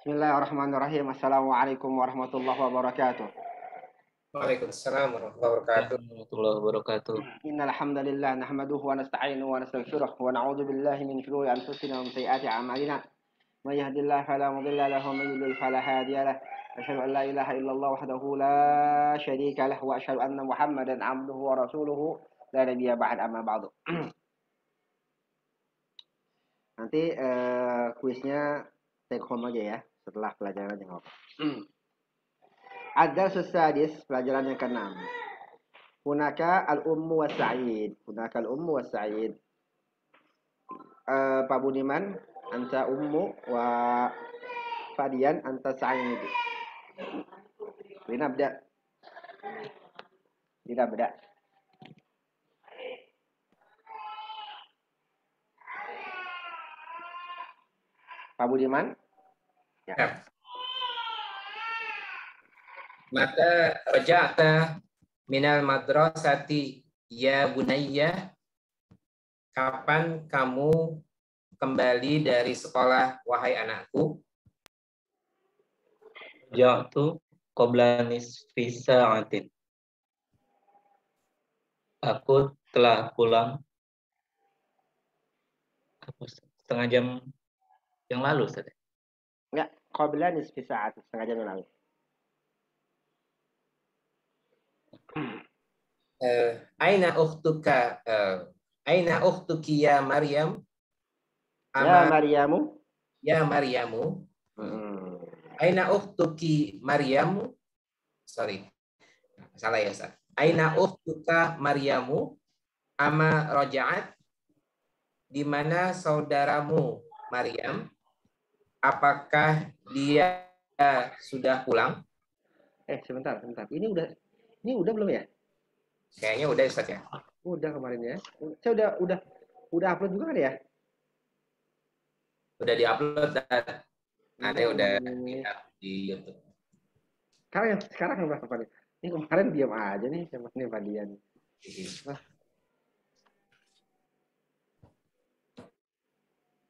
Bismillahirrahmanirrahim. Assalamualaikum warahmatullahi wabarakatuh. Waalaikumsalam warahmatullahi wabarakatuh. Warahmatullahi wabarakatuh. Innal hamdalillah nahmaduhu wa nasta'inuhu wa nastaghfiruh wa na'udzu billahi min shururi anfusina wa min sayyiati a'malina. May yahdihillahu fala mudilla lahu wa may yudlil fala hadiya lahu. Asyhadu an la ilaha illallah wahdahu la syarika lahu wa asyhadu anna Muhammadan 'abduhu wa rasuluhu la nabiyya ba'd amma ba'du. Nanti kuisnya take home aja ya setelah pelajaran aja nggak apa. Ada susadis pelajaran yang ke-6. Hunaka al-ummu was-sa'id. Hunaka al-ummu was-sa'id. Pak Budiman, anta ummu wa Fadian anta sa'id. Linabda. Linabda. Pak Budiman? Ya. Mata raja'ta minal madrasati ya bunayya. Kapan kamu kembali dari sekolah wahai anakku? Ja'tu qabla nisfi sa'atin. Aku telah pulang setengah jam yang lalu, Ustaz. Enggak, qabla nisfi sa'at, setengah jam yang lalu. Aina ukhtuka Aina ukhtuki ya Maryam? Ya Maryamu. Ya Maryamu. Aina ukhtuki Maryamu? Sorry. Salah ya, Ustaz. Aina ukhtuka Maryamu? Ama raja'at? Di mana saudaramu Maryam? Apakah dia sudah pulang? Sebentar. Ini udah belum ya? Kayaknya udah, Ustaz ya. Udah kemarin ya. Saya udah upload juga kan ya? Udah di-upload dan ada udah di YouTube. Sekarang yang berapa nih? Ini kemarin diam aja nih sama nih Fadian.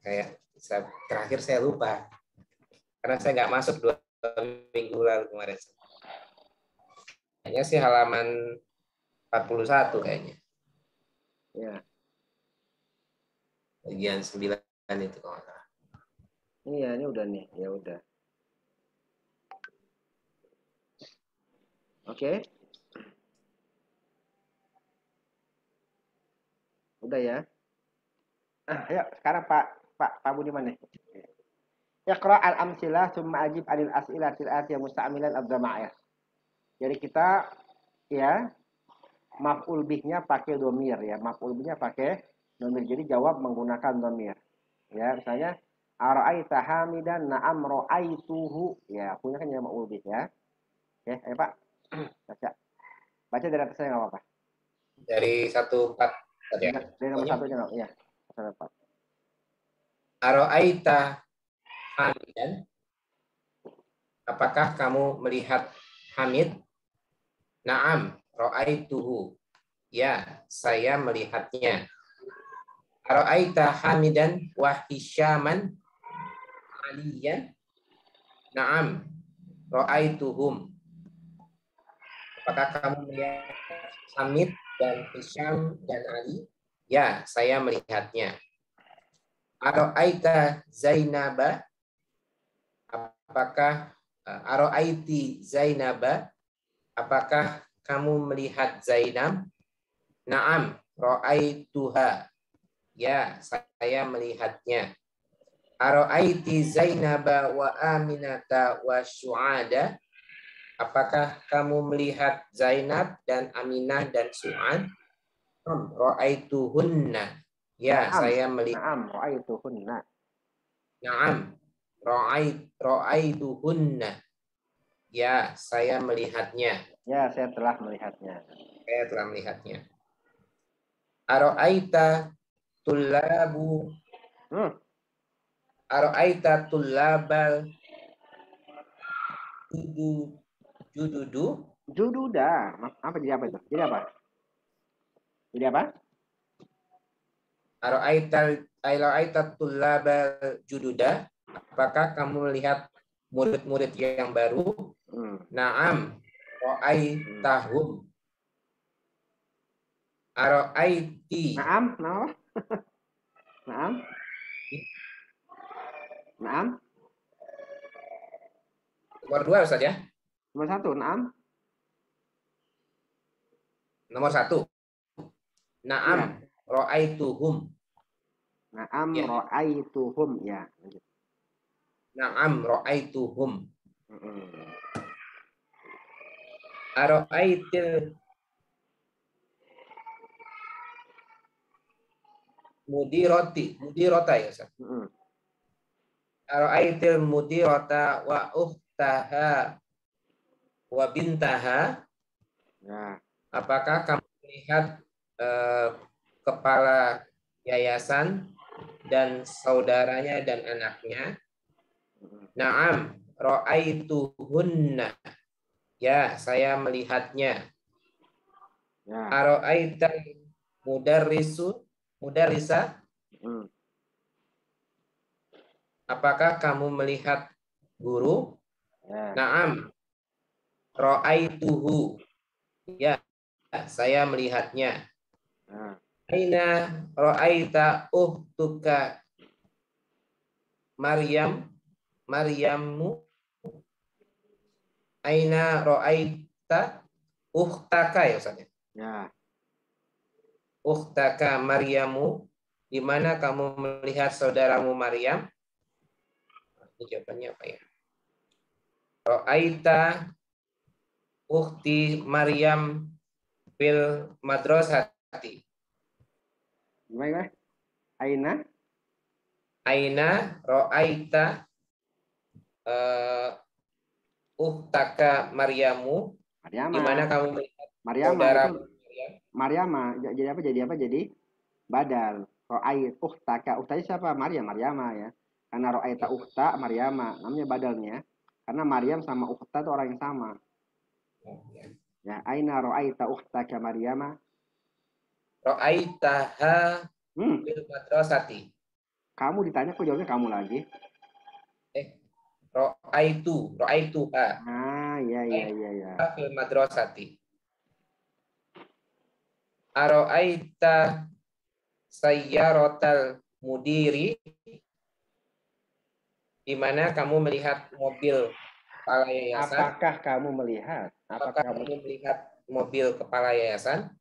Kayak terakhir saya lupa. Karena saya nggak masuk 2 minggu lalu kemarin. Kayaknya sih halaman 41 kayaknya. Ya. Bagian 9 itu kalau nggak salah. Iya, ini udah nih. Ya udah. Oke. Udah ya. Ayo sekarang Pak Budiman nih. Iqra al-amsilah summa ajib anil as'ilatil atiyah musta'milan ad-dhama'ir. Jadi kita ya maf'ul bihnya pakai dhamir ya. Maf'ul bihnya pakai dhamir. Jadi jawab menggunakan dhamir. Ya, misalnya ara'aita hamidan na'am ra'aituhu. Ya, punya kan ya maf'ul bih ya. Oke, ayo Pak. Baca dari atasnya enggak apa-apa. Dari 14 tadi ya. Dari nomor 1 aja enggak? Iya. 14. Ara'aita hamidan? Apakah kamu melihat Hamid? Naam, ra'aituhu. Ya, saya melihatnya. Ara'aita Hamidan wa Hisyaman aliyan? Naam, ra'aituhum. Apakah kamu melihat Hamid dan Hisyam dan Ali? Ya, saya melihatnya. Ara'aita Zainaba? Apakah Ara'aiti Zainaba? Apakah kamu melihat Zainab? Naam, ra'aituha. Ya, saya melihatnya. Ara'aiti Zainaba wa Aminata wa Su'ada? Apakah kamu melihat Zainab dan Aminah dan Su'ad? Ra'aituhunna. Ya, saya melihat. Naam, ra'aituhunna. Naam, ra'aituhunna. Ya, saya melihatnya. Ya, saya telah melihatnya. Saya telah melihatnya. Ara'aita tullabu Ara'aita tullabal jududa. Apa jadi apa itu? Jadi apa? Jadi apa? Ara'aita tullabal jududa? Apakah kamu melihat murid-murid yang baru? Naam, ra'aitahum. Ara'aiti. Naam, naam. Naam. Naam. Nomor 2 Ustaz ya. Nomor 1, naam. Nomor 1. Naam, Ya. ra'aituhum. Naam, Ya. ra'aituhum. Ya. Lanjut. Naam, ra'aituhum. Mm-mm. Ara'aitil mudirota ya Ustaz. Mm-mm. Ara'aitil mudirota wa ukhtaha wa bintaha. Ya. Apakah kamu melihat kepala yayasan dan saudaranya dan anaknya? Naam, ra'aituhunna. Ya, saya melihatnya. Ya. Ara'aital mudarrisa? Mm. Apakah kamu melihat guru? Ya. Naam, ra'aituhu. Ya, saya melihatnya. Ya. Aina ra'aita uhtuka Maryamu? Aina ra'aita uhtaka ya Ustaz. Ya. Uhtaka Maryamu, di mana kamu melihat saudaramu Maryam? Ini jawabannya apa ya? Ra'aita ukhti Maryam fil madrasati. Gimana? Aina? Aina ra'aita uhtaka Maryamu, di mana Maryama. kamu melihat Maryama saudara itu Maryam? Maryama. Jadi apa? Jadi apa? Jadi badal. Ro'ait uhtaka. Uhtanya siapa? Maryam. Maryama ya. Karena ro'aita uhta Maryama. Namanya badalnya. Karena Maryam sama uhta itu orang yang sama. Ya. Aina ro'aita uhtaka Maryama. Ra'aitaha Hmm. fil madrasati. Kamu ditanya kok jawabnya kamu lagi. Ra'aituha. Ah, iya. Fil madrasati. Ara'aita sayyaratal mudiri, di mana kamu melihat mobil kepala yayasan? Apakah kamu melihat? Apakah kamu melihat mobil kepala yayasan?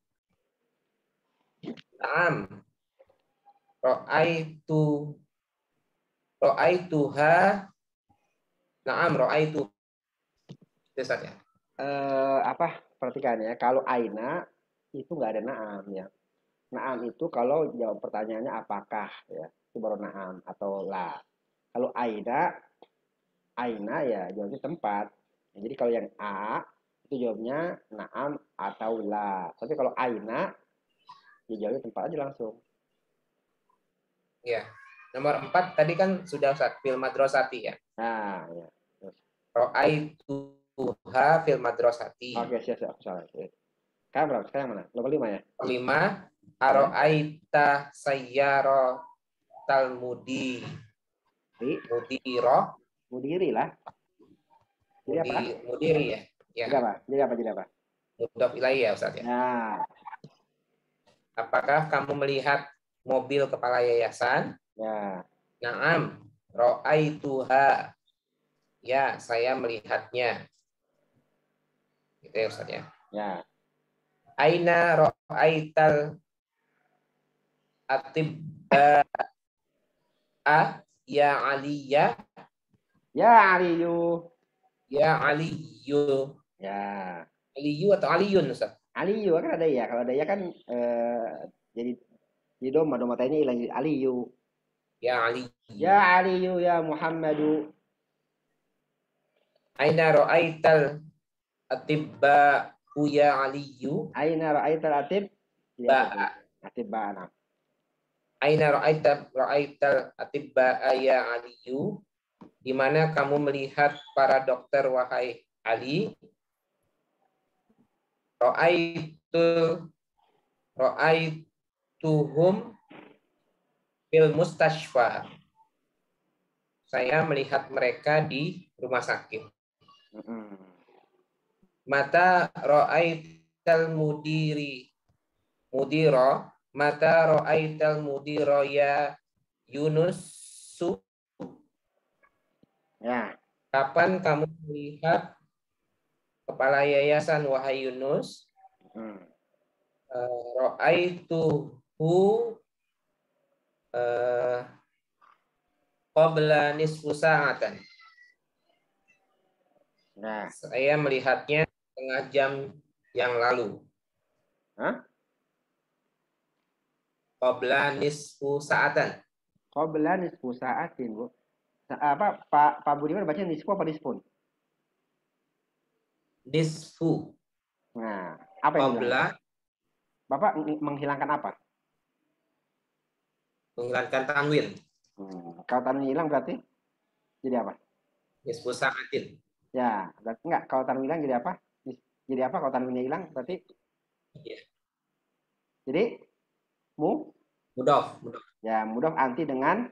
Naam. Ra'aituha. Naam, ra'aitu. Itu saja. Perhatikan ya. Kalau aina itu nggak ada naam ya. Naam itu kalau jawab pertanyaannya apakah ya. Itu baru naam atau la. Kalau aina ya jawabnya tempat. Ya, jadi kalau yang a itu jawabnya naam atau la. Tapi kalau aina ya jawabnya tempat aja langsung. Ya. Nomor 4 tadi kan sudah Ustaz, fil madrasati ya. Nah, ya. Ra'aituha fil madrasati. Oke, siap. Salah. Sekarang berapa? Sekarang mana? Nomor 5 ya? 5. Ara'aita sayyaratal mudirah. Mudiri lah. Jadi apa? Mudiri ya. Ya. Jadi apa? Mudhaf ilaih ya Ustaz ya. Nah, Apakah kamu melihat mobil kepala yayasan? ya. Naam, ra'aituha. Ya, saya melihatnya. Gitu ya Ustaz ya. Ya. Aina ra'aital atibba ya Aliyah. Ya, Aliyu. Ya Aliyu. Ya. Aliyu atau Aliyun Ustaz? Aliyu kan ada ya. Kalau ada ya kan jadi di domba tadi hilang jadi Aliyu. Ya Aliyu. Ya Aliyu ya Muhammadu. Aina ra'aital atibba ya Aliyu. Aina ra'aital atib? Ba. Atibba anak. Aina ra'aital atibba ya Aliyu. Di mana kamu melihat para dokter wahai Ali? Ra'aituhum fil mustashfa. saya melihat mereka di rumah sakit. Mm-mm. Mata ra'aital mudiro ya Yunusu. Ya. Kapan kamu melihat kepala yayasan wahai Yunus? Mm. Ra'aituhu qabla nisfu sa'atan. Nah. Saya melihatnya setengah jam yang lalu. Hah? Qabla nisfu sa'atan. Qabla nisfu sa'atin, Bu. Apa Pak Budiman baca nisfu apa nispun? Nisfu. Nah, apa yang hilang? Qabla Bapak menghilangkan apa? menghilangkan tanwin. Kalau tanwin hilang berarti jadi apa? Nisfu sa'atin. Ya, berarti enggak. Kalau tanwin hilang jadi apa? Jadi apa kalau tanwinnya hilang? Berarti Ya. jadi Mudhof ya mudhof anti dengan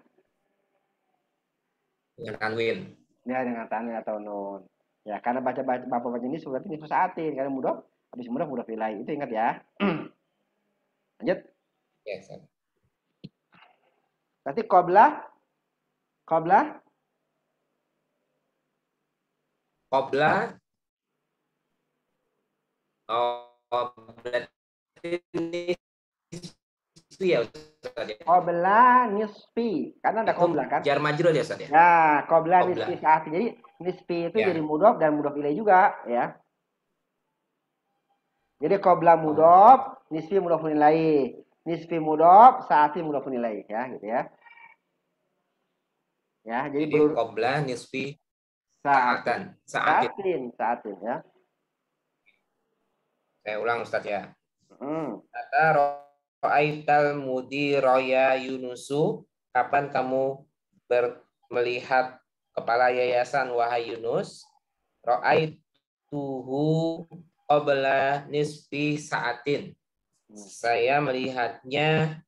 tanwin. ya dengan tanwin atau nun. Ya, karena bapak baca ini berarti nisfu sa'atin. Karena mudhof habis mudhof ilaih. Itu ingat ya. Lanjut. Ya, Berarti qabla Qabla berarti nisfi ya Ustaz ya. qabla nisfi. Karena ada Itu qabla kan? jar majrur ya Ustaz ya. Ya, qabla Qabla. nisfi sa'atin. Jadi nisfi itu Ya. jadi mudhof dan mudhof ilaih juga, ya. Jadi qabla mudhof, nisfi mudhofun ilaih. Nisfi mudhof, sa'atin mudhofun ilaih, ya, gitu ya. Ya, jadi Jadi qabla nisfi sa'atin. sa'atin. Sa'atin, ya. Saya ulang Ustaz ya. Hmm. Kata ra'aital mudiraya Yunusu, kapan kamu melihat kepala yayasan wahai Yunus? Ra'aituhu qabla nisfi sa'atin. Saya melihatnya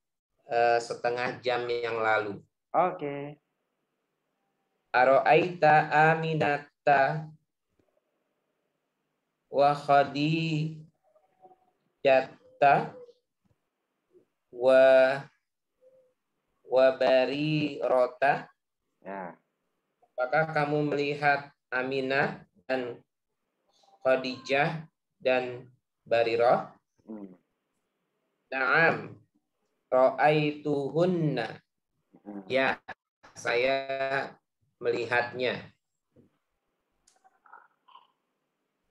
setengah jam yang lalu. Oke. Ara'aita aminata wa khadijata wa bari rota. Ya. Apakah kamu melihat Aminah dan Khadijah dan Barirah? Naam, ra'aituhunna. Ya, saya melihatnya.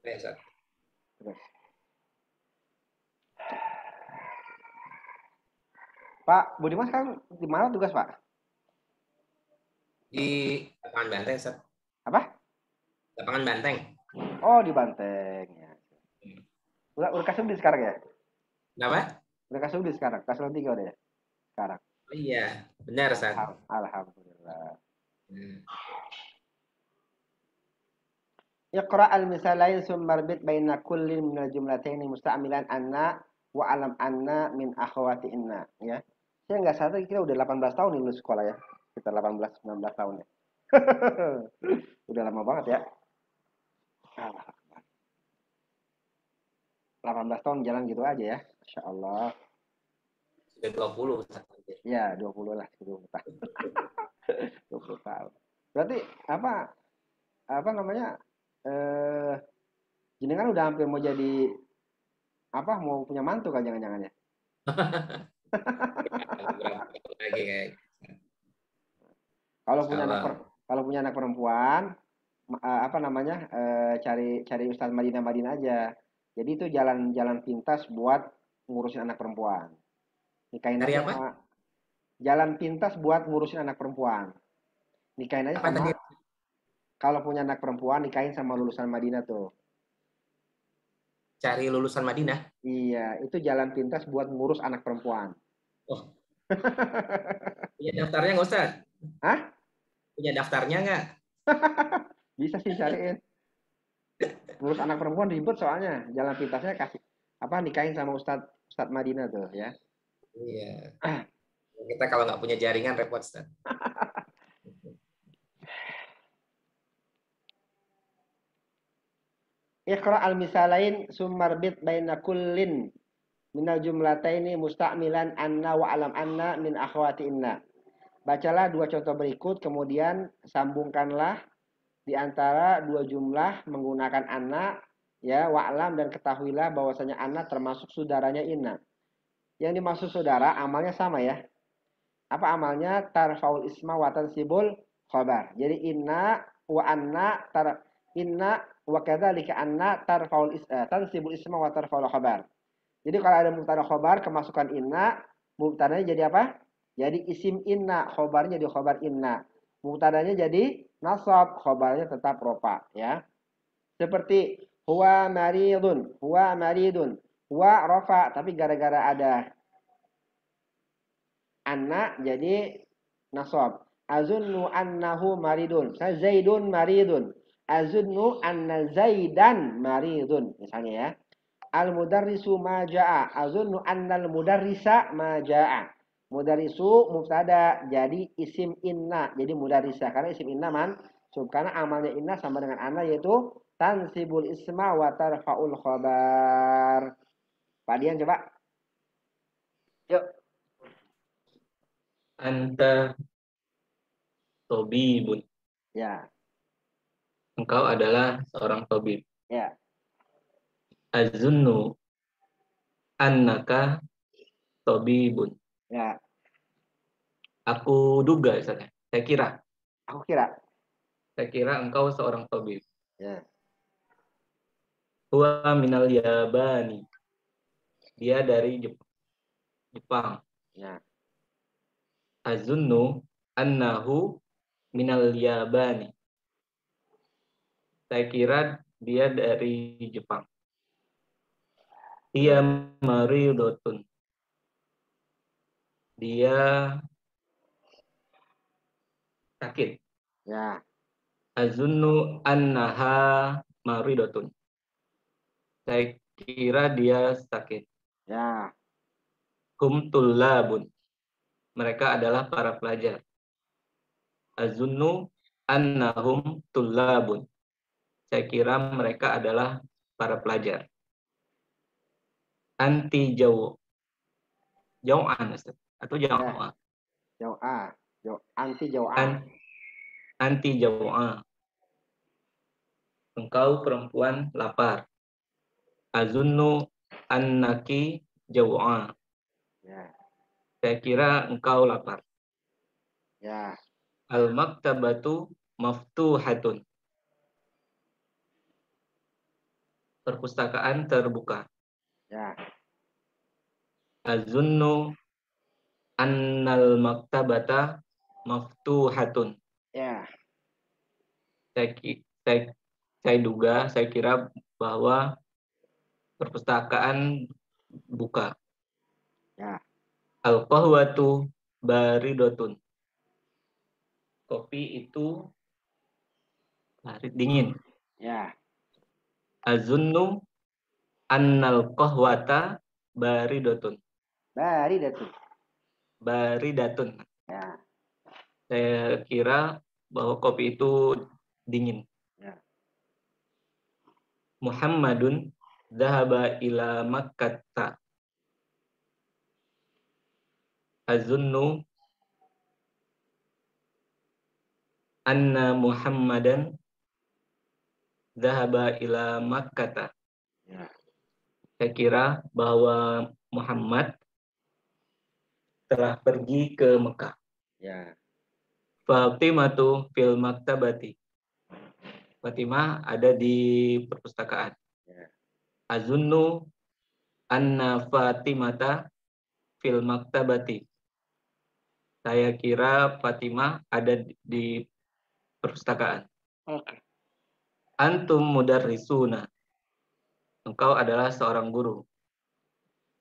Terus. Pak Budiman sekarang di mana tugas, Pak? Di lapangan Banteng, Ustaz. Apa? Lapangan Banteng. Oh, di Banteng, ya. Udah kasih di sekarang ya? Kenapa? Udah kasih di sekarang, kasih 3 udah ya? Sekarang. Oh iya, benar, Ustaz. Alhamdulillah. Iqra al-misalain summa bit baina kullin minal jumlataini musta'milan anna wa alam anna min akhawati inna, ya. Saya nggak sadar kita udah 18 tahun nih lulus sekolah ya. Kita 18-19 tahun ya. Udah lama banget ya. 18 tahun jalan gitu aja ya. Masya Allah. Sudah 20, Ustaz. Ya, 20 lah. 20 tahun. 20 tahun. Berarti apa namanya? Jenengan udah hampir mau jadi mau punya mantu kan jangan-jangan ya? Kalau punya anak perempuan cari Ustaz Madinah aja. Jadi itu jalan pintas buat ngurusin anak perempuan. Nikahin aja sama jalan pintas buat ngurusin anak perempuan. Nikahin aja sama kalau punya anak perempuan nikahin sama lulusan Madinah tuh. Cari lulusan Madinah? Iya, itu jalan pintas buat ngurus anak perempuan. Oh. Punya daftarnya nggak, Ustaz? Hah? Punya daftarnya nggak? Bisa sih cariin. Ngurus anak perempuan ribet soalnya. Jalan pintasnya nikahin sama Ustadz Madinah tuh ya. Iya. Kita kalau nggak punya jaringan repot, Ustaz. Iqra al-misalain summarbit baina kullin minal jumlataini musta'milan anna wa alam anna min akhwati inna. Bacalah dua contoh berikut, kemudian sambungkanlah di antara dua jumlah menggunakan anna, ya, wa'lam, dan ketahuilah bahwasanya anna termasuk saudaranya inna. Yang dimaksud saudara amalnya sama ya. Apa amalnya? Tarfaul isma wa tansibul khabar. Jadi inna wa anna inna wa kadzalika anna tansibul isma wa tarfaul khabar. Jadi kalau ada mubtada khabar kemasukan inna, mubtadanya jadi apa? Jadi isim inna, khabarnya jadi khabar inna. Mubtadanya jadi nasab, khabarnya tetap rofa, ya. Seperti huwa maridun, huwa maridun. Huwa rofa, tapi gara-gara ada anna jadi nasab. Azunnu annahu maridun. Saya Zaidun maridun. Azunnu anna Zaidan maridun. Misalnya ya. Al-mudarrisu ma ja'a. Azunnu annal mudarrisa ma ja'a. Mudarrisu mubtada jadi isim inna. Jadi mudarrisa. Karena isim inna mansub. Karena amalnya inna sama dengan anna yaitu tansibul isma wa tarfa'ul khabar. Pak Dian coba. Yuk. Anta tabibun. Ya. Engkau adalah seorang tabib. Ya. Azunnu annaka tabibun. Ya. Aku duga, saya kira. Aku kira. Saya kira engkau seorang tabib. Ya. Huwa minal Yabani. Dia dari Jepang. Ya. Azunnu annahu minal Yabani. Saya kira dia dari Jepang. Ia maridotun. Dia sakit. Ya. Azunnu annaha maridotun. Saya kira dia sakit. Ya. Hum tullabun. Mereka adalah para pelajar. Azunnu annahum tullabun. Saya kira mereka adalah para pelajar. Anti jau'an atau Ya. jau'an. Jauh A. Anti jauh A. Anti jau'an. Engkau perempuan lapar. Azunnu annaki jau'an. Ya. Saya kira engkau lapar. Ya. Al-maktabatu maftuhatun. Perpustakaan terbuka. Ya. Azunnu annal maktabata maftuhatun. Ya. Saya duga, saya kira bahwa perpustakaan buka. Ya. Al-qahwatu baridotun. Kopi itu dingin. Ya. Azunnu annal qahwata baridotun. Baridatu. Baridatun. Ya. Saya kira bahwa kopi itu dingin. Ya. Muhammadun dhahaba ila Makkah. Azunnu anna Muhammadan dhahaba ila Makkah. Ya. Saya kira bahwa Muhammad telah pergi ke Mekah. Ya. Fatimatu fil maktabati. Fatimah ada di perpustakaan. Ya. Azunnu anna Fatimata fil maktabati. Saya kira Fatimah ada di perpustakaan. Oke. Antum mudarrisuna. Engkau adalah seorang guru.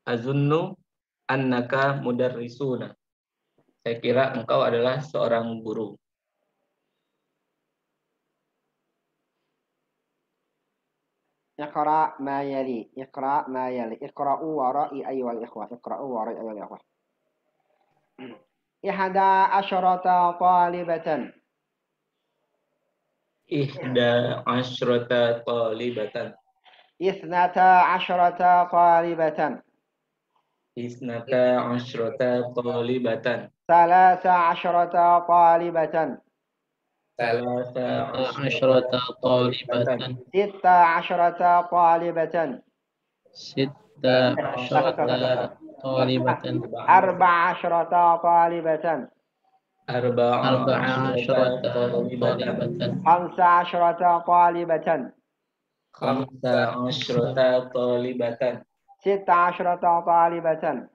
Azunnu annaka mudarrisuna. Saya kira engkau adalah seorang guru. Iqra ma yali. Iqra ma yali. Iqra'u wara'i ayyuhal ikhwah. Iqra'u wara'i ayyuhal ikhwah. Ihda asyarata talibatan. Ihda asyrata talibatan. Isnata asyrata talibatan. Isnata asyrata talibatan. Salasa asyrata talibatan. Salasa asyrata asyrata talibatan. talibatan. Sitta asyrata talibatan. Sitta asyrata talibatan. Arba'a asyrata talibatan. Arba'a asyrata asyrata talibatan. talibatan. Khamsa asyrata talibatan. Khamsa asyrata talibatan. Sitta asyrata talibatan.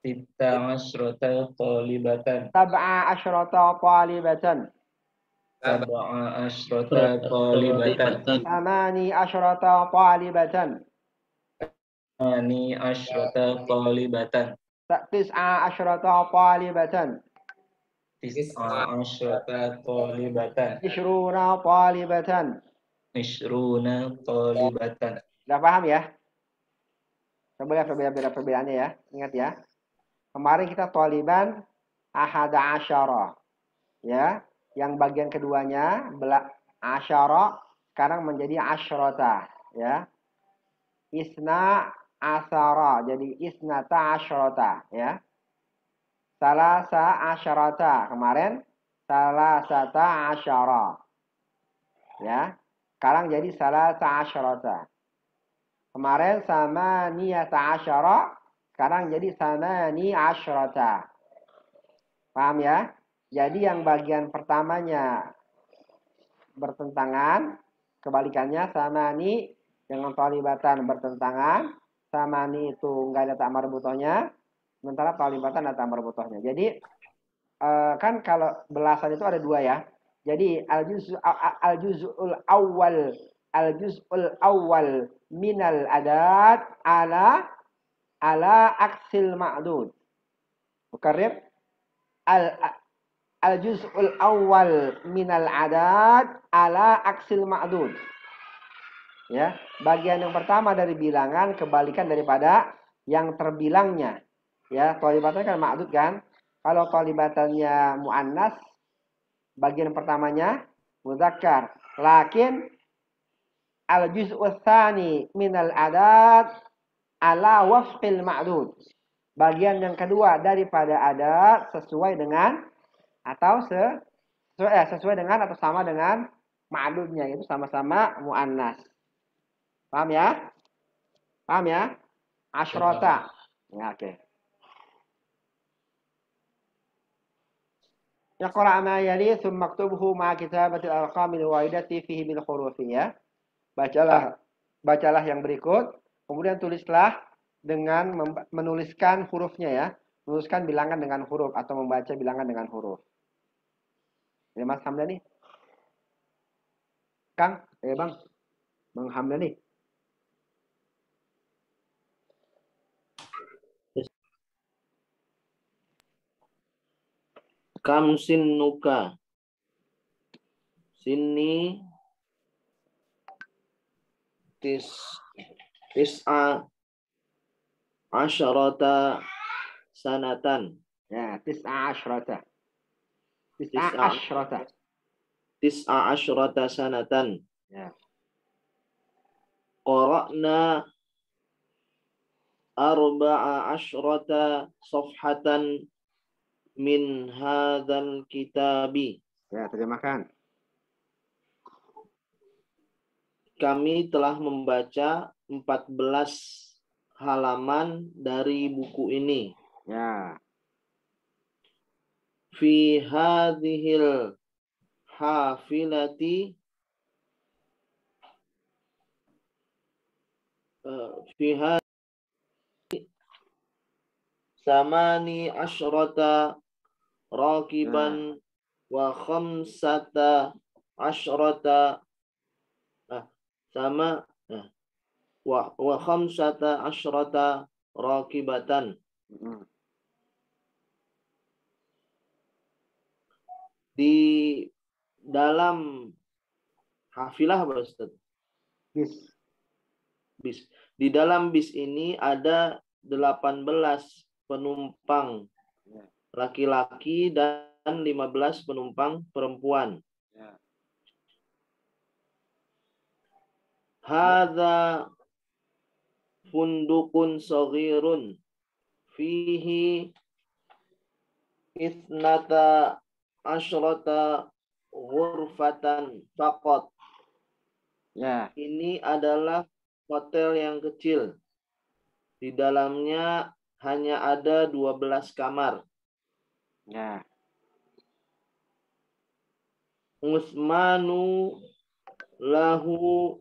Sitta asyrata talibatan. Sab'a asyrata talibatan. Sab'a asyrata talibatan. Thamani asyrata talibatan. Ani asyrata talibatan. Tis'a asyrata talibatan. Tis'a asyrata talibatan. Ishruna talibatan. Ishruna talibatan. Sudah paham ya? Coba lihat perbedaannya ya. Ingat ya. Kemarin kita taliban ahada asyara. Ya. Yang bagian keduanya asyara sekarang menjadi asyrata. Ya. Isna asara. Jadi isnata asyrata. Ya. Salasa asyarata. Kemarin salasata asyara. Ya. Sekarang jadi salasa asyarata. Kemarin sama niyata asyara. Sekarang jadi sama ni asyrata. Paham ya? Jadi yang bagian pertamanya bertentangan. Kebalikannya sama ni dengan talibatan bertentangan. Sama ni itu enggak ada tak marbutohnya. Sementara talibatan ada tak marbutohnya. Jadi kan kalau belasan itu ada dua ya. Jadi al-juz'ul awal minal adat ala aksil ma'dud. Mukarrib al-juz'ul awal minal adat ala aksil ma'dud. Ya, bagian yang pertama dari bilangan kebalikan daripada yang terbilangnya. Ya, thalibatan kan ma'dud kan? Kalau thalibatannya muannas, bagian pertamanya mudzakkar. Lakin al-juz'u tsani minal adat ala wafqil ma'dud. Bagian yang kedua daripada adat sesuai dengan atau sesuai dengan atau sama dengan ma'dudnya, itu sama-sama muannas. Paham ya? Paham ya? Asyrata. Ya, oke. Yaqra' ma yali thumma aktubhu ma kitabati al-arqamil waridati fihi bil hurufi ya. Bacalah yang berikut, kemudian tulislah dengan menuliskan hurufnya ya. Menuliskan bilangan dengan huruf atau membaca bilangan dengan huruf. Ya Mas Hamdani. Kang, Bang. Bang Hamdani. Kam sinnuka. Sinni tis'a asyarata sanatan. Ya, tis'a asyrata. Tis'a asyarata sanatan. Ya. Qara'na arba'a asyrata safhatan min hadzal kitabi. Ya, terjemahkan. Kami telah membaca 14 halaman dari buku ini. Ya. Fi hadhil hafilati fi samani asyrata rakiban wa khamsata asyrata wa khamsata asyrata rakibatan. Di dalam hafilah apa Ustaz? Bis. Di dalam bis ini ada 18 penumpang laki-laki dan 15 penumpang perempuan. Hadza fundukun saghirun fihi ithnata asyrata ghurfatan faqat. Ya. Ini adalah hotel yang kecil. Di dalamnya hanya ada 12 kamar. Ya. Utsmanu lahu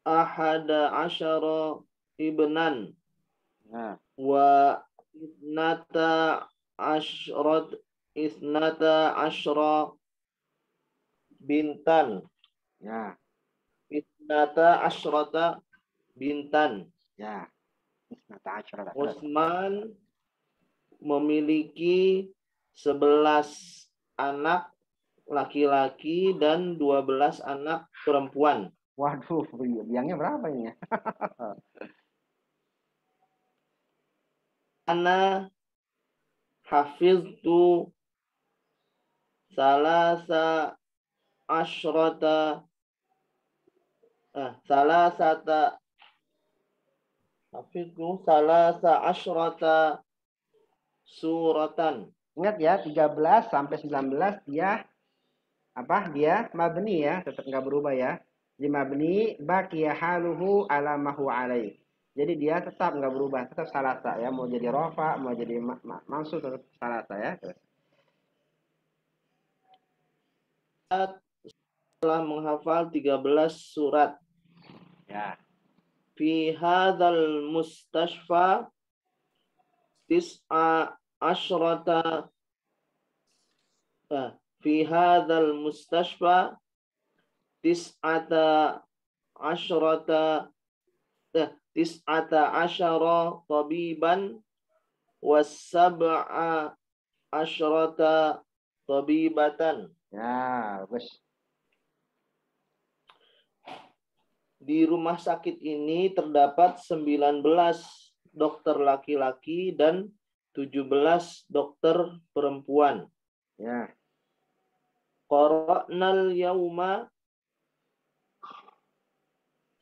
ahada asyara ibnan Ya. wa isnata asyra bintan. Ya. Isnata asyrata bintan. Ya. Isnata asyara. Utsman memiliki 11 anak laki-laki dan 12 anak perempuan. Waduh, biangnya berapa ini ya? Ana hafiztu salasata asyrata suratan. Ingat ya, 13 sampai 19 dia apa? Dia mabni ya, tetap nggak berubah ya. Di mabni baqiya haluhu ala ma huwa alaih. Jadi dia tetap nggak berubah, tetap salasa ya. Mau jadi rofa, mau jadi mansub tetap salasa ya. Terus. Telah menghafal 13 surat. Ya. Fi hadzal mustashfa tis'a asyrata fi hadzal mustashfa tis'ata asyrata asyara tabiban was-sab'a asyrata tabibatan. Ya, bagus. Di rumah sakit ini terdapat 19 dokter laki-laki dan 17 dokter perempuan. Ya. Qara'nal yauma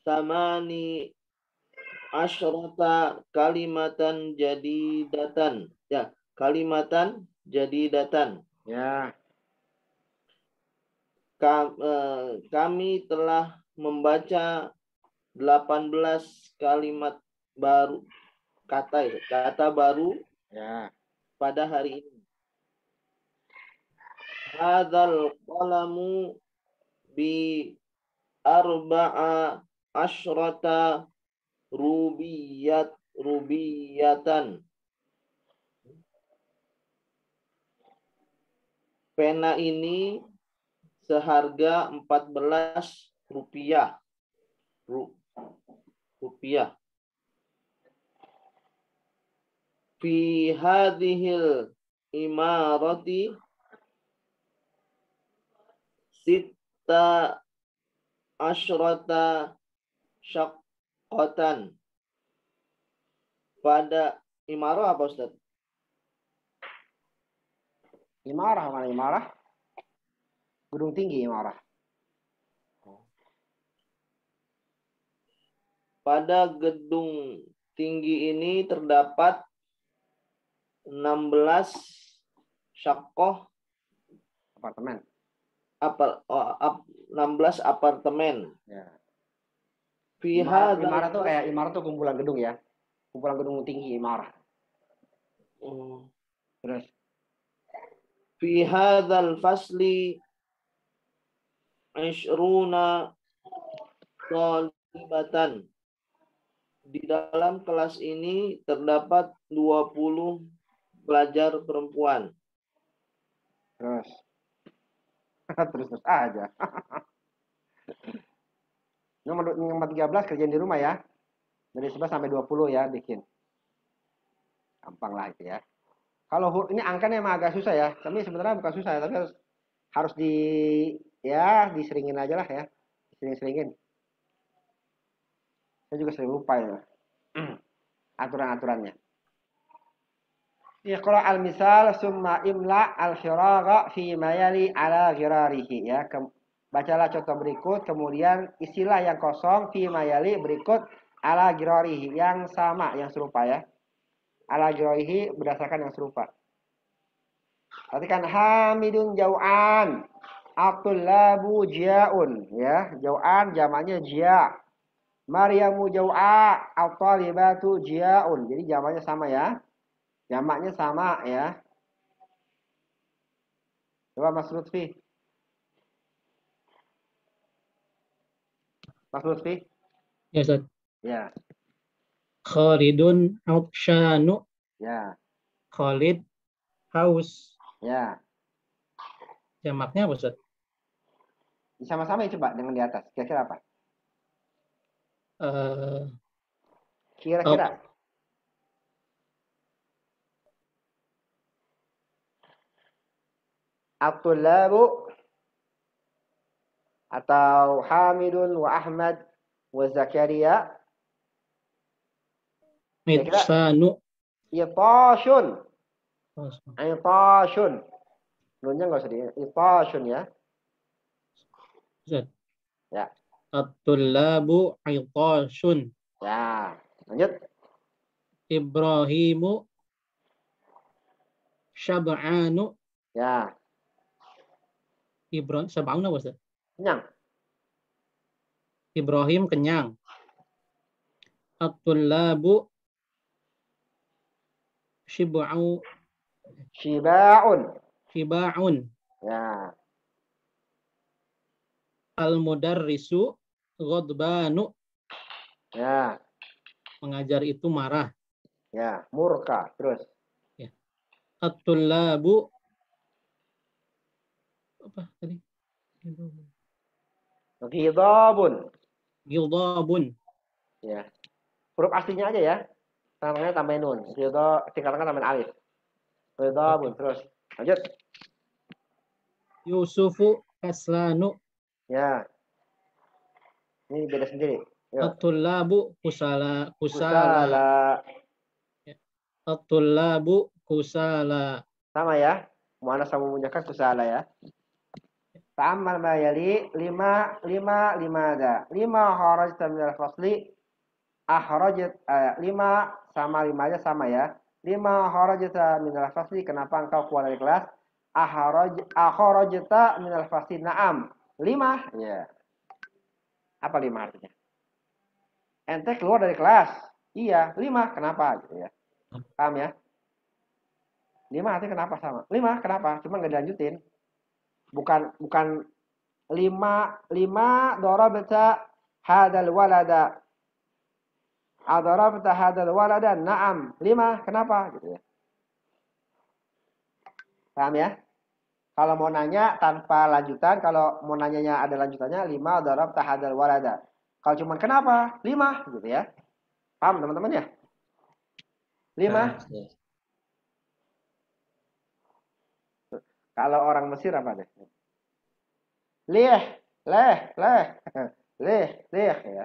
samani asyrata kalimatan jadidatan. Ya, kalimatan jadidatan. Ya. Kami telah membaca 18 kalimat baru, kata baru Ya. pada hari ini. Hadzal qalamu bi arba'a asyrata rubiyatan. Pena ini seharga 14 rupiah. Fi hadhil imarati sitta asyrata syaqqatan. Pada imarah apa Ustaz? Imarah mana imarah? Gedung tinggi imarah. Pada gedung tinggi ini terdapat 16 syaqqah Apartemen. 16 apartemen. Ya. Imarah imarah tuh kumpulan gedung ya. Kumpulan gedung tinggi imarah. Terus. Fi hadzal fasli 20 talibatan. Di dalam kelas ini terdapat 20 pelajar perempuan. Terus. Terus aja. Nomor 13 kerjaan di rumah ya. Dari 11 sampai 20 ya bikin. Gampang lah itu ya. Kalau ini angkanya emang agak susah ya. Tapi sebenarnya bukan susah ya, tapi harus diseringin aja lah ya. Sering-seringin. Saya juga sering lupa ya. Aturan-aturannya. Iqra al-misal summa imla al-khiraga fi mayali ala ghirarihi ya. Bacalah contoh berikut, kemudian isilah yang kosong fi mayali berikut ala girorihi yang sama, yang serupa ya. Ala girorihi berdasarkan yang serupa. Perhatikan hamidun jau'an, at-tullabu jia'un ya. Jau'an jamaknya jia'. Maryamu jau'a, at-talibatu jia'un. Jadi jamaknya sama ya. Jamaknya sama ya. Coba Mas Lutfi. Mas Lutfi. Ya, Ustaz. Ya, Khalidun Absyanu. ya, Khalid haus. ya. Jamaknya apa, Ustaz? Sama-sama ya coba dengan di atas. Kira-kira apa? Eh, Kira-kira. At-tullabu atau Hamidun wa Ahmad wa Zakaria. Kira-kira Mitsanu. itashun. Itashun. Nunnya nggak usah di itashun ya. Ustaz. Ya. At-tullabu itashun. Ya. Lanjut. Ibrahimu syab'anu. Ya. Ibrahim syab'anu apa, Ustaz? Kenyang. Ibrahim kenyang. At-tullabu shib'u Shiba'un. shiba'un. Ya. Al-mudarrisu ghadbanu. Ya. Pengajar itu marah. Ya. Murka. Terus. Ya. At-tullabu apa tadi? Ghidabun. Gildabun. Ya. Huruf aslinya aja ya. Namanya tambahin nun. Tinggalkan tambahin alif. Ghidabun. Terus. Lanjut. Yusufu kaslanu. Ya. Ini beda sendiri. Yuk. At-tullabu kusala. Kusala. At-tullabu kusala. Sama ya. Mu'annas sama munyakkar kusala ya. Ta'ammal ma yali 5 ada. 5 kharajta minal fasli. Akhrajat 5 sama 5 aja sama ya. 5 kharajta minal fasli. Kenapa engkau keluar dari kelas? Akhrajta minal fasli. Na'am. 5 ya. Apa 5 artinya? Ente keluar dari kelas. Iya, 5. Kenapa gitu ya. Paham ya? 5 artinya kenapa sama? 5 kenapa? Cuma nggak dilanjutin. Bukan 5 darabta hadal walada. Adarabta hadal walada. Na'am. 5 kenapa gitu ya. Paham ya? Kalau mau nanya tanpa lanjutan, kalau mau nanyanya ada lanjutannya 5 darabta hadal walada. Kalau cuma kenapa? 5 gitu ya. Paham teman-teman ya? 5. Kalau orang Mesir apa deh? Leh ya.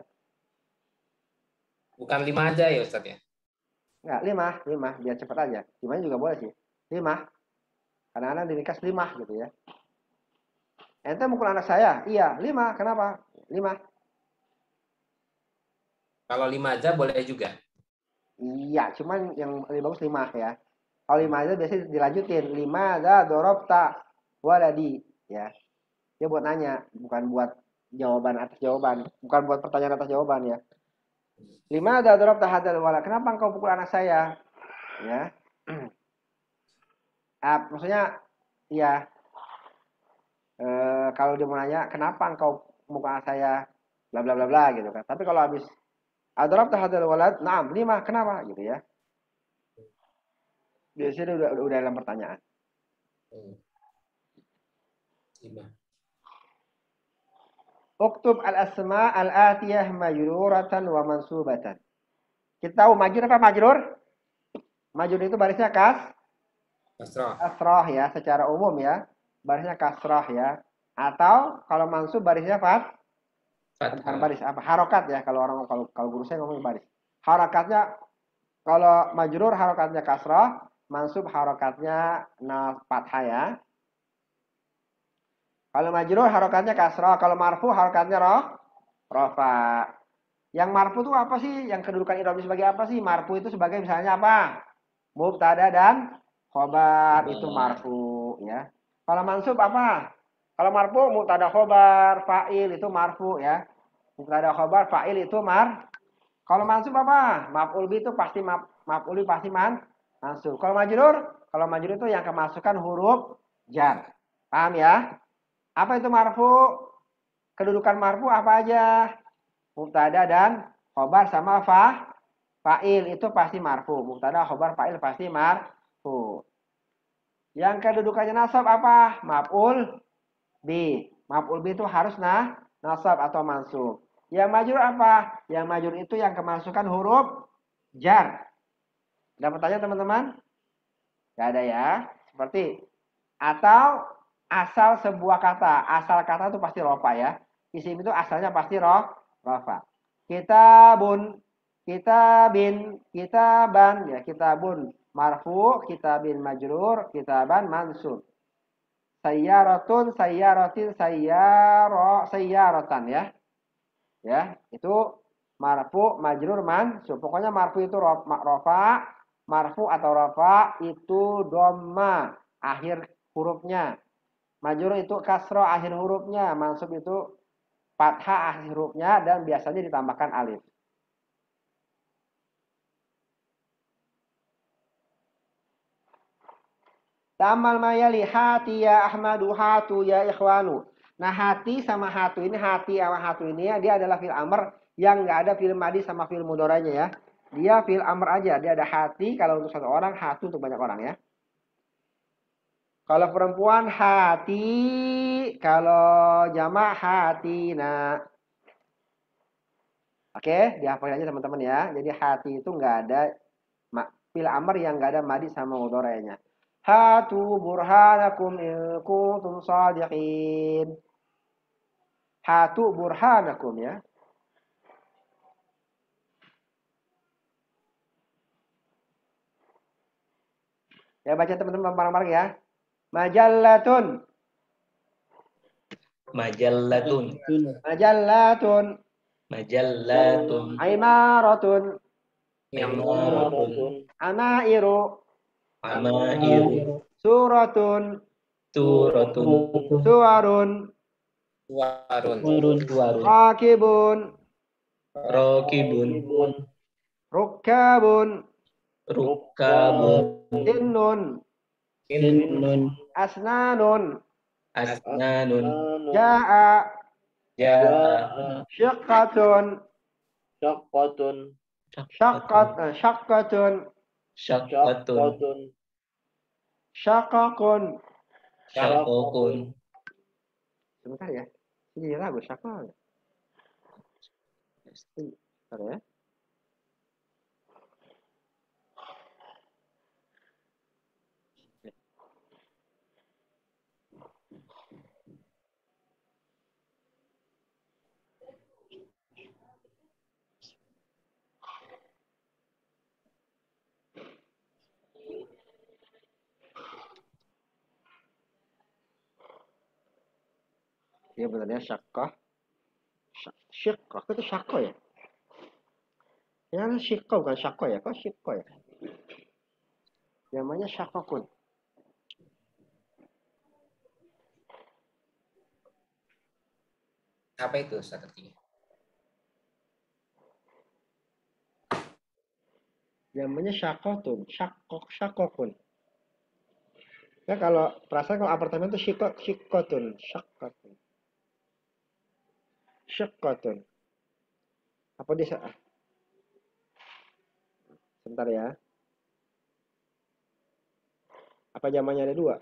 Bukan 5 aja ya Ustaz ya? Enggak, 5 biar cepat aja. Gimana juga boleh sih. 5. Kadang-kadang diringkas 5 gitu ya. Ente mukul anak saya? Iya, 5. Kenapa? 5. Kalau 5 aja boleh juga. Iya, cuman yang lebih bagus 5 ya. Kalau 5 aja biasanya dilanjutin. 5 ada dorobta waladi ya. Dia buat nanya, bukan buat jawaban atas jawaban, bukan buat pertanyaan atas jawaban ya. 5 ada dorobta hadal wala. Kenapa engkau pukul anak saya? Ya. Maksudnya ya kalau dia mau nanya kenapa engkau mukul anak saya bla bla bla bla gitu kan. Tapi kalau habis adorobta hadal walad, na'am 5 kenapa gitu ya. Biasanya udah dalam pertanyaan. 5. Uktub al-asma al-atiyah majruratan wa mansubatan. Kita tahu majrur apa majrur? Majrur itu barisnya kasrah ya, secara umum ya. Barisnya kasrah ya. Atau kalau mansub barisnya bukan baris apa? Harokat ya, kalau guru saya ngomong baris. Harokatnya kalau majrur harokatnya kasrah, mansub harokatnya fathah ya. Kalau majrur harokatnya kasroh, kalau marfu harokatnya rofa. Yang marfu itu apa sih? Yang kedudukan i'rabnya sebagai apa sih? Marfu itu sebagai misalnya apa? Mubtada dan khobar itu marfu ya. Kalau mansub apa? Kalau marfu mubtada khobar, fa'il itu marfu ya. Mubtada khobar, fa'il itu Kalau mansub apa? Maf'ul bi itu pasti maf'ul bi pasti mansub. Kalau majrur itu yang kemasukan huruf jar. Paham ya? Apa itu marfu? Kedudukan marfu apa aja? Mubtada dan khobar sama fa'il itu pasti marfu. Mubtada, khobar, fa'il pasti marfu. Yang kedudukannya nasab apa? Maf'ul bi. Maf'ul bi itu harus nasab atau mansub. Yang majrur apa? Yang majrur itu yang kemasukan huruf jar. Dapat tanya teman-teman? Gak ada ya. Seperti atau asal sebuah kata. Asal kata itu pasti rofa ya. Isim itu asalnya pasti rofa. Kitabun, kitabin, kitaban ya, kitabun marfu, kitabin majrur, kitaban mansub. Sayyaratun, sayyaratin, sayyaratan ya. Ya, itu marfu, majrur, mansub. Pokoknya marfu itu rofa, marfu atau rofa itu dhamma akhir hurufnya. Majrur itu kasro akhir hurufnya, mansub itu fathah akhir hurufnya dan biasanya ditambahkan alif. Tamal mayali hati ya Ahmadu hatu ya ikhwanu. Nah hati sama hatu ini dia adalah fil amr yang nggak ada fil madi sama fil mudoranya ya. Dia fil amr aja. Dia ada hati kalau untuk satu orang, hatu untuk banyak orang ya. Kalau perempuan hati, kalau jamak hatina. Oke, dihafal aja teman-teman ya. Jadi hati itu nggak ada fil amr yang nggak ada madi sama mudoranya. Hatu burhanakum in kuntum shadiqin. Hatu burhanakum ya. Ya baca teman-teman bareng-bareng ya. Majallatun. Majallatun. Majallatun. Majallatun. Aimaratun. Imaratun. Amairu. Amairu. Suratun. Suratun. Suwarun. Warun. Rakibun. Rokibun. Rukkabun. Rukabun. Sinnun. Asnanun. Asnanun. Ja'a. Jaa. Syiqqatun. Syaqqatun. Syaqqatun. Syaqqatun. Syaqaqun. Syaqaqun. Sebentar ya. Ini lagu syaqaq. Sebentar ya. Ya benarnya syaqqah. Syiqqah itu syaqqah ya? Ya syiqqah bukan syaqqah ya? Kok syiqqah ya? Namanya syaqqaqun. Apa itu Ustaz artinya? Namanya syaqqatun. Syaqqaqun. Ya kalau perasaan kalau apartemen itu syiqqatun. Syaqqatun. Syaqqatun. Apa dia? Sebentar ya. Apa zamannya ada dua?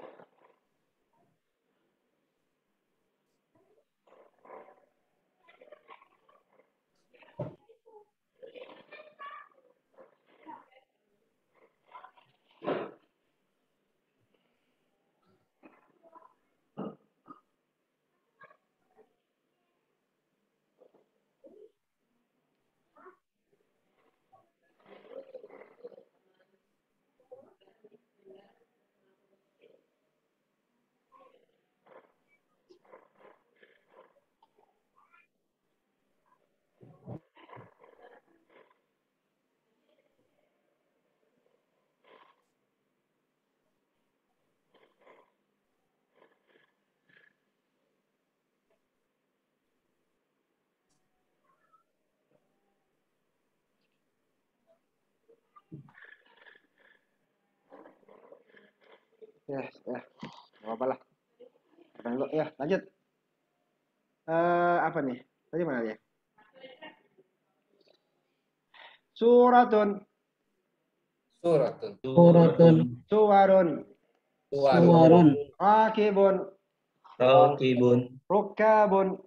Ya, nggak apa-apa lah. Ya, lanjut. Apa nih? Tadi mana ya? Suratun, Suratun. Suratun. suwarun, Suwarun. rakibun, Rokibun. rukabun,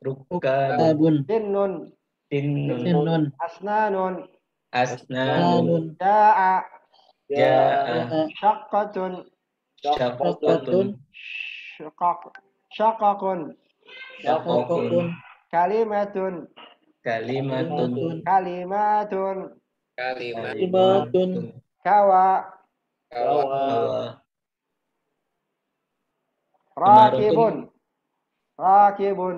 Rukabun. Tabun. sinnun, Tinnun. Sinnun. asnanun, Asnanun. Alun. ja'a, Ja'a. syaqqatun, Syaqqatun. syaqaq, syaqaqun, Syakakun. kalimatun, Kalimatun. kalimatun, Kalimat. Kalimatun. kawa, Kawa. Bahwa rakibun, rakibun,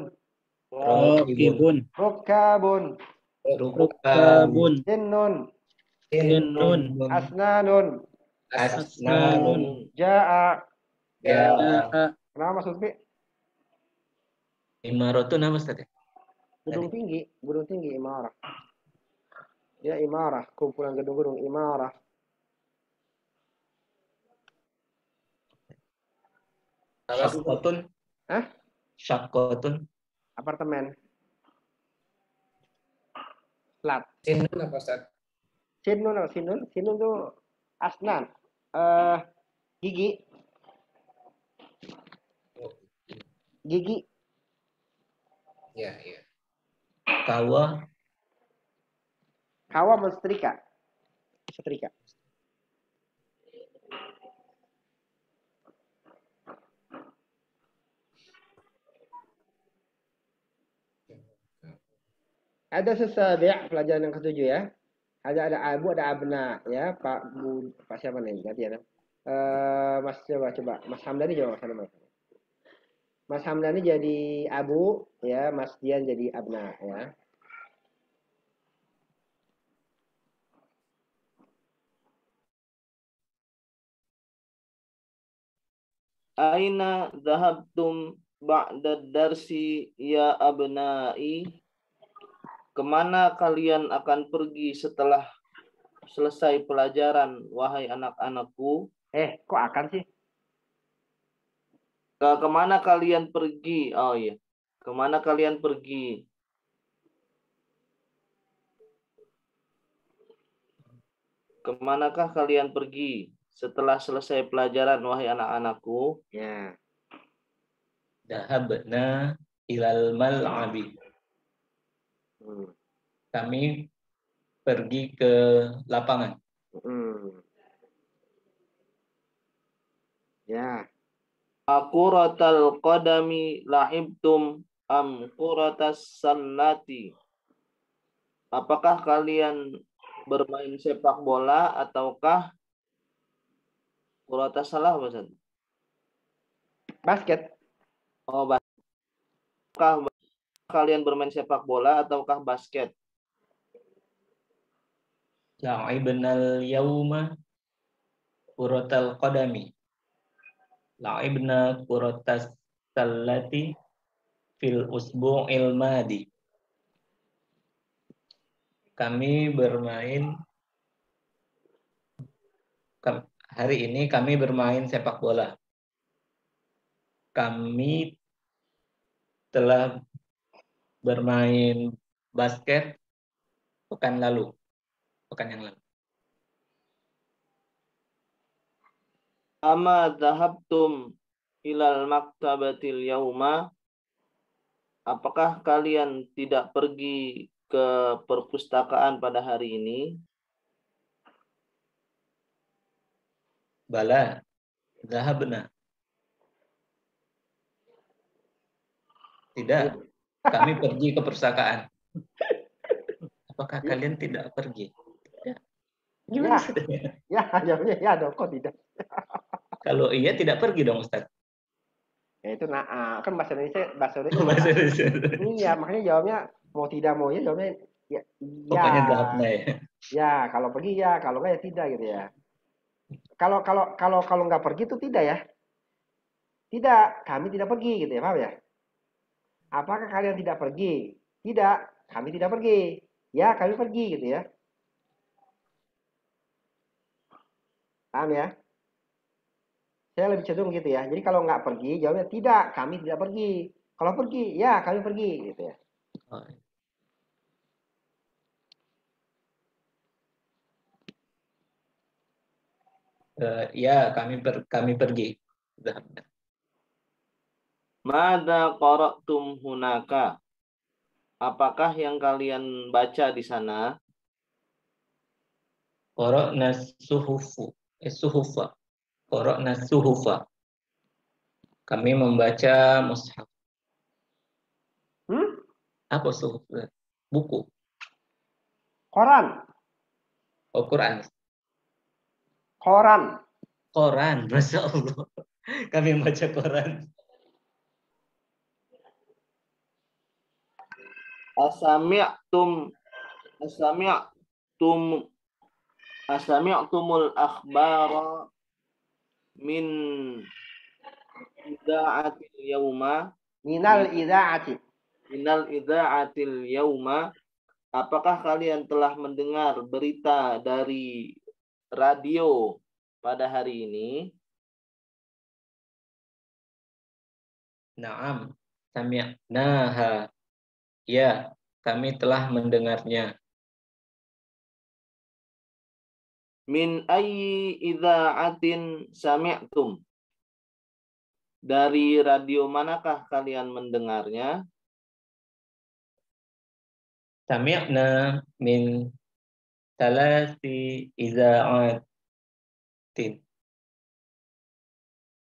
Rakibun. rukabun, Rukabun. sinnun, Sinnun. asnanun, Asnanun. ja'a. Ja'a. Ja'a. Kenapa Mas Lutfi? Imaratun apa Ustaz? Gunung tinggi imarah. Ya imarah, kumpulan gedung-gedung imarah. Syaqqatun. Hah? Syaqqatun. Apartemen. Flat. Sinun apa Ustaz? Sinun tuh asnan. Gigi. Gigi. Ya, ya. Kawa. Kawa mensetrika. Setrika. Ada sesabi' pelajaran yang ketujuh ya. Ada abu, ada abna ya. Pak siapa nih? Ganti ya. Mas coba. Mas Hamdani coba Mas Hamdani. Mas Hamdani jadi abu ya, Mas Dian jadi abna ya. Aina dhahabtum ba'da darsi ya abnai? Kemana kalian akan pergi setelah selesai pelajaran, wahai anak-anakku? Kok akan sih? Kemana kalian pergi? Oh iya. Kemana kalian pergi? Kemanakah kalian pergi setelah selesai pelajaran, wahai anak-anakku? Ya. Dahabna ilal mal'abi. Kami pergi ke lapangan. Ya. Akuratal qadami la'ibtum am kuratas sallati? Apakah kalian bermain sepak bola ataukah kuratas salah apa Ustaz? Basket. Oh, apakah kalian bermain sepak bola ataukah basket? La'ibnal yauma kuratal qadami. La'ibna kuratas sallati fil usbu'il madi. Kami bermain hari ini kami bermain sepak bola. Kami telah bermain basket pekan yang lalu. Ama dhahabtum ilal maktabatil yauma? Apakah kalian tidak pergi ke perpustakaan pada hari ini? Bala, dhahabna. Tidak, kami pergi ke perpustakaan. Apakah kalian tidak pergi? Tidak. Gimana Ustaz? Ya, jawabnya ya dong, kok tidak? Kalau iya tidak pergi dong Ustaz. Ya itu kan bahasa Indonesia. Bahasa Indonesia. Iya, makanya jawabnya mau tidak mau ya jawabnya ya. Pokoknya dhahabna ya. Ya, kalau pergi ya, kalau enggak ya tidak gitu ya. Kalau nggak pergi itu tidak ya. Tidak, kami tidak pergi gitu ya, paham ya? Apakah kalian tidak pergi? Tidak, kami tidak pergi. Ya, kami pergi gitu ya. Paham ya? Saya lebih cenderung gitu ya. Jadi kalau nggak pergi, jawabnya tidak, kami tidak pergi. Kalau pergi, ya kami pergi gitu ya. Oh, ya, kami pergi. Sudah benar. Mada qara'tum hunaka? Apakah yang kalian baca di sana? Qara'na suhufa. Qara'na suhufa. Kami membaca mushaf. Apa suhuf? Buku. Koran, Oh, Quran. koran. Koran, Masya Allah. Kami membaca Quran. Asami'tumul akhbara min ida'atil yauma Minal ida'atil yauma. Apakah kalian telah mendengar berita dari radio pada hari ini? Naam, sami'naha. Ya, kami telah mendengarnya. Min ayyi idza'atin sami'tum? Dari radio manakah kalian mendengarnya? Sami'na min salasi idza'atin.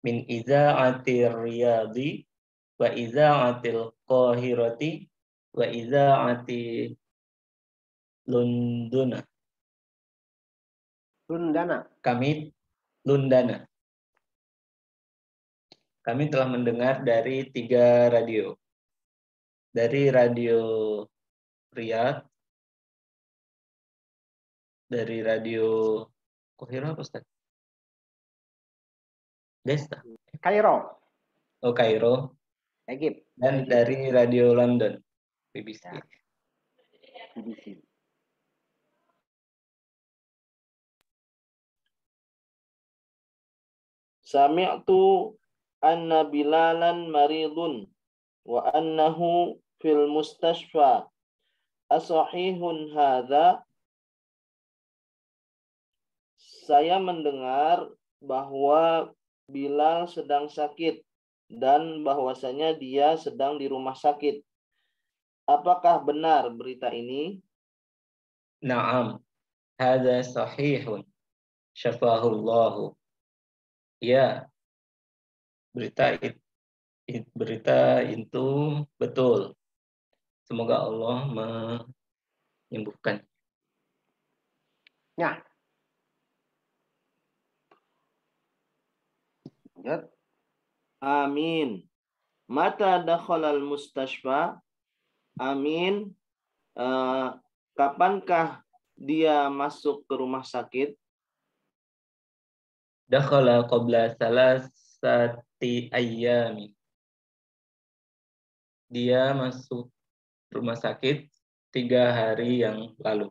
Min idza'atir riyadi wa idza'atil qahirati wa idza'ati Lundana. Lundana. Kami telah mendengar dari 3 radio. Dari radio Riyadh, dari radio Qahirah apa Ustaz? Desta. Kairo, Oh, Kairo. Egypt. Dan dari radio London, BBC. Ya. BBC. Sami'tu anna Bilalan maridun wa annahu fil mustashfa. Asahihun hadza? Saya mendengar bahwa Bilal sedang sakit dan bahwasanya dia sedang di rumah sakit. Apakah benar berita ini? Naam, hadza sahihun. Syafahullahu. Ya, berita itu betul. Semoga Allah menyembuhkan. Ya. Lanjut. Amin. Mata dakhalal mustashfa? Amin. Kapankah dia masuk ke rumah sakit? Dakhala qabla salasati ayyami. Dia masuk rumah sakit 3 hari yang lalu.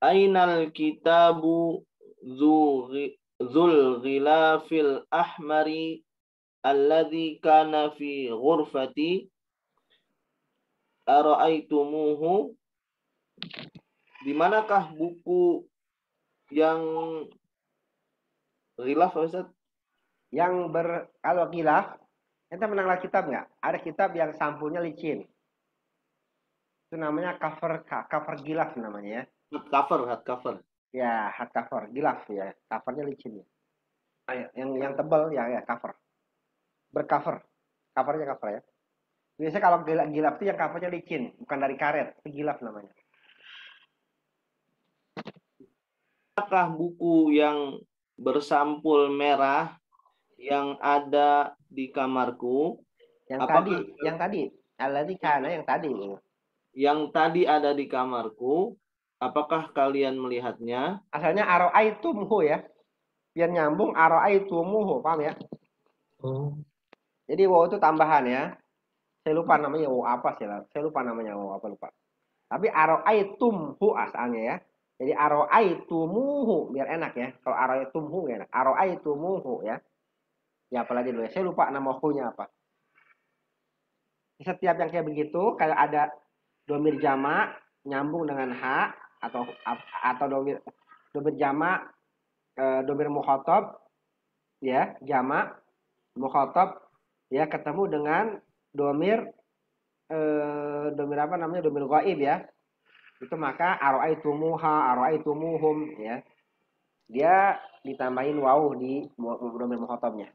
Ainal kitabu dzul ghilafil ahmari alladzi kana fi ghurfati ara'aitumuhu? Di manakah buku yang ghilaf, Ustaz? Kalau ghilaf, kita mengenal kitab nggak? Ada kitab yang sampulnya licin. Itu namanya cover ghilaf namanya ya. Hardcover. Ya, hardcover, ghilaf ya. Covernya licin ya. Yang tebal ya cover. Bercover. Covernya cover ya. Biasanya kalau ghilaf itu yang covernya licin, bukan dari karet. Itu ghilaf namanya. Apakah buku yang bersampul merah yang ada di kamarku? Yang tadi. Alladzi kana yang tadi. Yang tadi ada di kamarku, apakah kalian melihatnya? Asalnya ara'aitumhu ya. Biar nyambung ara'aitumuhu, paham ya? Oh. Jadi wow itu tambahan ya. Saya lupa namanya wow apa sih lah. Saya lupa namanya wow apa lupa. Tapi ara'aitumhu asalnya ya. Jadi aro'aitumuhu biar enak ya. Kalau aro'aitumuhu ya enak. Aro'aitumuhu ya. Ya apalagi dulu ya. Saya lupa nama hunya apa. Setiap yang kayak begitu kayak ada domir jamak nyambung dengan ha atau domir jamak domir mukhatab ya, jamak mukhatab ya ketemu dengan domir domir apa namanya? Domir ghaib ya. Itu maka aro'aitumuha, aro'aitumuhum ya. Dia ditambahin wawu di domir mukhatabnya.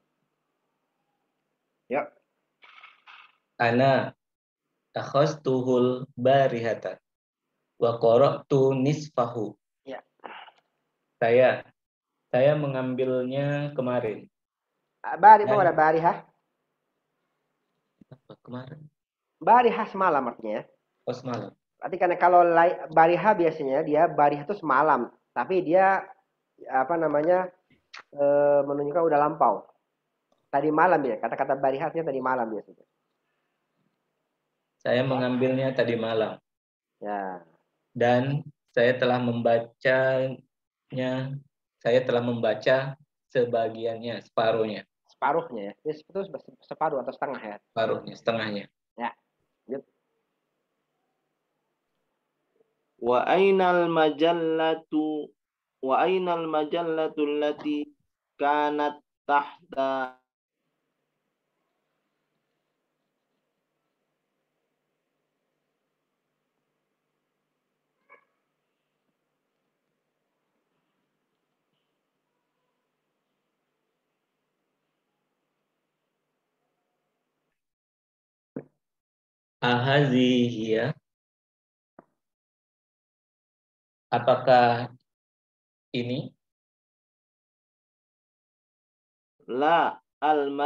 Yuk. Ana akhastuhul barihata wa qara'tu nisfahu. Ya. Saya mengambilnya kemarin. Bari apa ada barihah? Apa kemarin? Barihah semalam artinya ya. Oh, semalam. Berarti karena kalau barihah biasanya dia barihah itu semalam, tapi dia apa namanya menunjukkan udah lampau. Tadi malam ya, kata-kata barihahnya tadi malam biasanya. Saya mengambilnya tadi malam. Ya. Dan saya telah membaca sebagiannya, separuhnya. Separuhnya ya. Itu separuh atau setengah ya. Separuhnya, setengahnya. Ya. Lanjut. Wa ainal majallatu allati kanat tahta Ahazihiyah. Apakah ini? la al